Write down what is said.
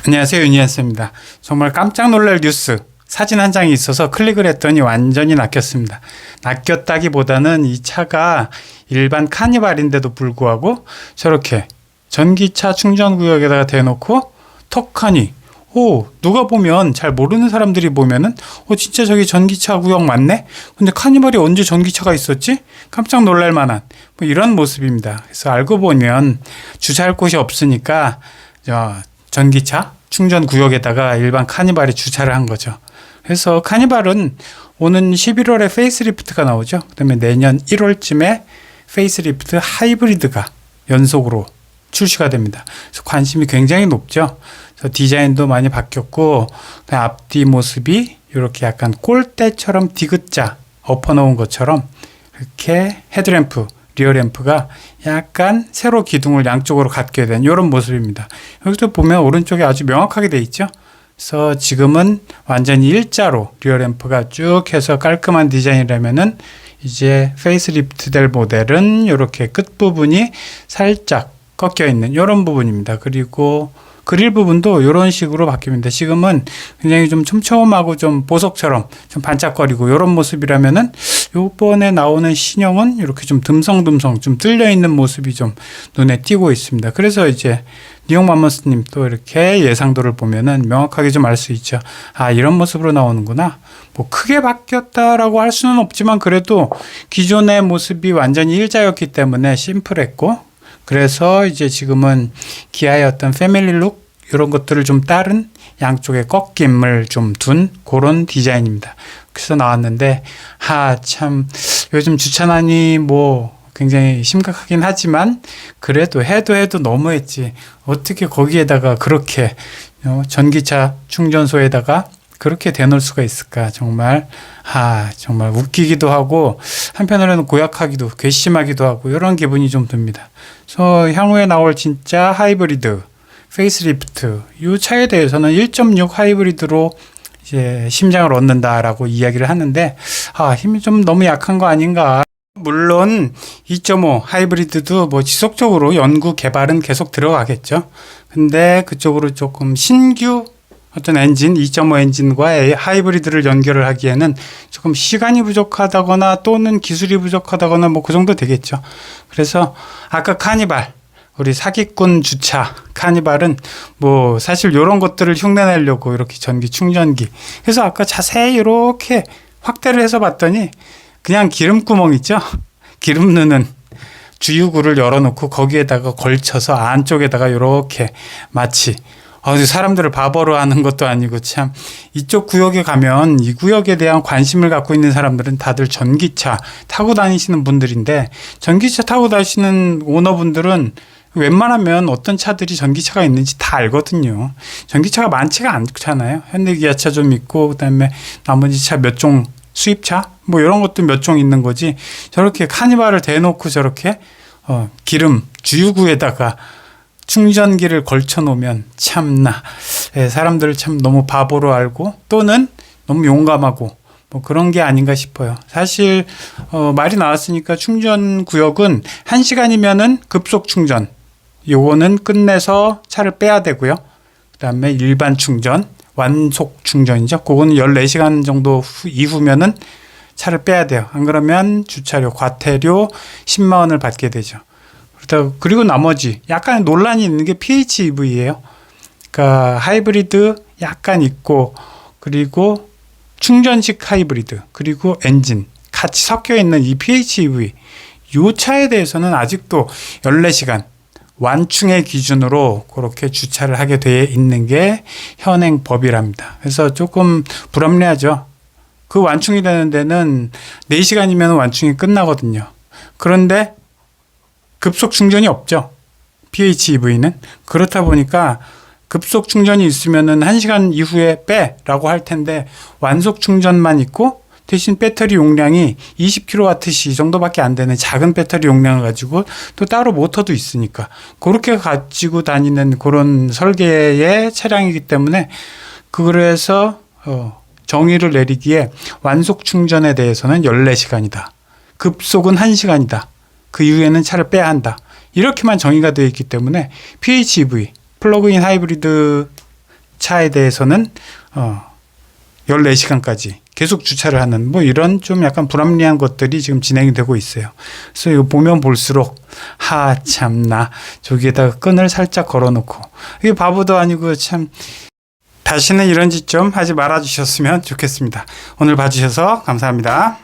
안녕하세요, 유니언스입니다. 정말 깜짝 놀랄 뉴스, 사진 한 장이 있어서 클릭을 했더니 완전히 낚였습니다. 낚였다기보다는 이 차가 일반 카니발인데도 불구하고 저렇게 전기차 충전구역에다가 대놓고 턱하니, 누가 보면, 잘 모르는 사람들이 보면은 진짜 저기 전기차 구역 맞네? 근데 카니발이 언제 전기차가 있었지? 깜짝 놀랄 만한 뭐 이런 모습입니다. 그래서 알고 보면 주차할 곳이 없으니까 전기차 충전 구역에다가 일반 카니발이 주차를 한 거죠. 그래서 카니발은 오는 11월에 페이스리프트가 나오죠. 그다음에 내년 1월쯤에 페이스리프트 하이브리드가 연속으로 출시가 됩니다. 그래서 관심이 굉장히 높죠. 그래서 디자인도 많이 바뀌었고, 앞뒤 모습이 이렇게 약간 골대처럼 디귿자 엎어놓은 것처럼 이렇게 헤드램프, 리어램프가 약간 세로 기둥을 양쪽으로 갖게 된 이런 모습입니다. 여기서 보면 오른쪽에 아주 명확하게 돼 있죠. 그래서 지금은 완전히 일자로 리어램프가 쭉 해서 깔끔한 디자인이라면은 이제 페이스리프트 될 모델은 이렇게 끝부분이 살짝 꺾여 있는 이런 부분입니다. 그리고 그릴 부분도 이런 식으로 바뀝니다. 지금은 굉장히 좀 촘촘하고 좀 보석처럼 좀 반짝거리고 이런 모습이라면은 요번에 나오는 신형은 이렇게 좀 듬성듬성 좀 뚫려 있는 모습이 좀 눈에 띄고 있습니다. 그래서 이제 니용맘머스님 또 이렇게 예상도를 보면은 명확하게 좀 알 수 있죠. 이런 모습으로 나오는구나. 뭐 크게 바뀌었다라고 할 수는 없지만 그래도 기존의 모습이 완전히 일자였기 때문에 심플했고, 그래서 이제 지금은 기아의 어떤 패밀리룩 이런 것들을 좀 따른 양쪽에 꺾임을 좀 둔 그런 디자인입니다. 그래서 나왔는데 참 요즘 주차난이 뭐 굉장히 심각하긴 하지만 그래도 해도 너무했지. 어떻게 거기에다가 그렇게 전기차 충전소에다가 그렇게 대놓을 수가 있을까. 정말 정말 웃기기도 하고 한편으로는 고약하기도 괘씸하기도 하고 이런 기분이 좀 듭니다. 그래서 향후에 나올 진짜 하이브리드 페이스리프트 이 차에 대해서는 1.6 하이브리드로 이제 심장을 얻는다라고 이야기를 하는데 힘이 좀 너무 약한 거 아닌가. 물론 2.5 하이브리드도 뭐 지속적으로 연구 개발은 계속 들어가겠죠. 근데 그쪽으로 조금 신규 어떤 엔진, 2.5 엔진과 하이브리드를 연결을 하기에는 조금 시간이 부족하다거나 또는 기술이 부족하다거나 뭐 그 정도 되겠죠. 그래서 아까 카니발, 우리 사기꾼 주차 카니발은 뭐 사실 이런 것들을 흉내내려고 이렇게 전기 충전기. 그래서 아까 자세히 이렇게 확대를 해서 봤더니 그냥 기름구멍 있죠? 기름 넣는 주유구를 열어놓고 거기에다가 걸쳐서 안쪽에다가 이렇게 마치 사람들을 바보로 하는 것도 아니고 참 이쪽 구역에 가면 이 구역에 대한 관심을 갖고 있는 사람들은 다들 전기차 타고 다니시는 분들인데, 전기차 타고 다니시는 오너분들은 웬만하면 어떤 차들이 전기차가 있는지 다 알거든요. 전기차가 많지가 않잖아요. 현대기아차 좀 있고 그다음에 나머지 차 몇 종 수입차 뭐 이런 것도 몇 종 있는 거지. 저렇게 카니발을 대놓고 저렇게 기름 주유구에다가 충전기를 걸쳐 놓으면 참나 사람들을 참 너무 바보로 알고 또는 너무 용감하고 뭐 그런 게 아닌가 싶어요. 사실 말이 나왔으니까 충전 구역은 1시간이면은 급속 충전, 요거는 끝내서 차를 빼야 되고요. 그다음에 일반 충전, 완속 충전이죠. 그거는 14시간 정도 이후면은 차를 빼야 돼요. 안 그러면 주차료, 과태료 10만 원을 받게 되죠. 그리고 나머지 약간 논란이 있는 게 PHEV예요. 그러니까 하이브리드 약간 있고, 그리고 충전식 하이브리드, 그리고 엔진 같이 섞여 있는 이 PHEV 이 차에 대해서는 아직도 14시간 완충의 기준으로 그렇게 주차를 하게 되어 있는 게 현행 법이랍니다. 그래서 조금 불합리하죠. 그 완충이 되는 데는 4시간이면 완충이 끝나거든요. 그런데 급속 충전이 없죠. PHEV는. 그렇다 보니까 급속 충전이 있으면은 1시간 이후에 빼라고 할 텐데 완속 충전만 있고 대신 배터리 용량이 20kWh 정도밖에 안 되는 작은 배터리 용량을 가지고 또 따로 모터도 있으니까 그렇게 가지고 다니는 그런 설계의 차량이기 때문에 그래서 정의를 내리기에 완속 충전에 대해서는 14시간이다. 급속은 1시간이다. 그 이후에는 차를 빼야 한다. 이렇게만 정의가 되어 있기 때문에 PHEV, 플러그인 하이브리드 차에 대해서는 14시간까지 계속 주차를 하는 뭐 이런 좀 약간 불합리한 것들이 지금 진행이 되고 있어요. 그래서 이거 보면 볼수록 참나 저기에다가 끈을 살짝 걸어놓고 이게 바보도 아니고 참 다시는 이런 짓 좀 하지 말아 주셨으면 좋겠습니다. 오늘 봐주셔서 감사합니다.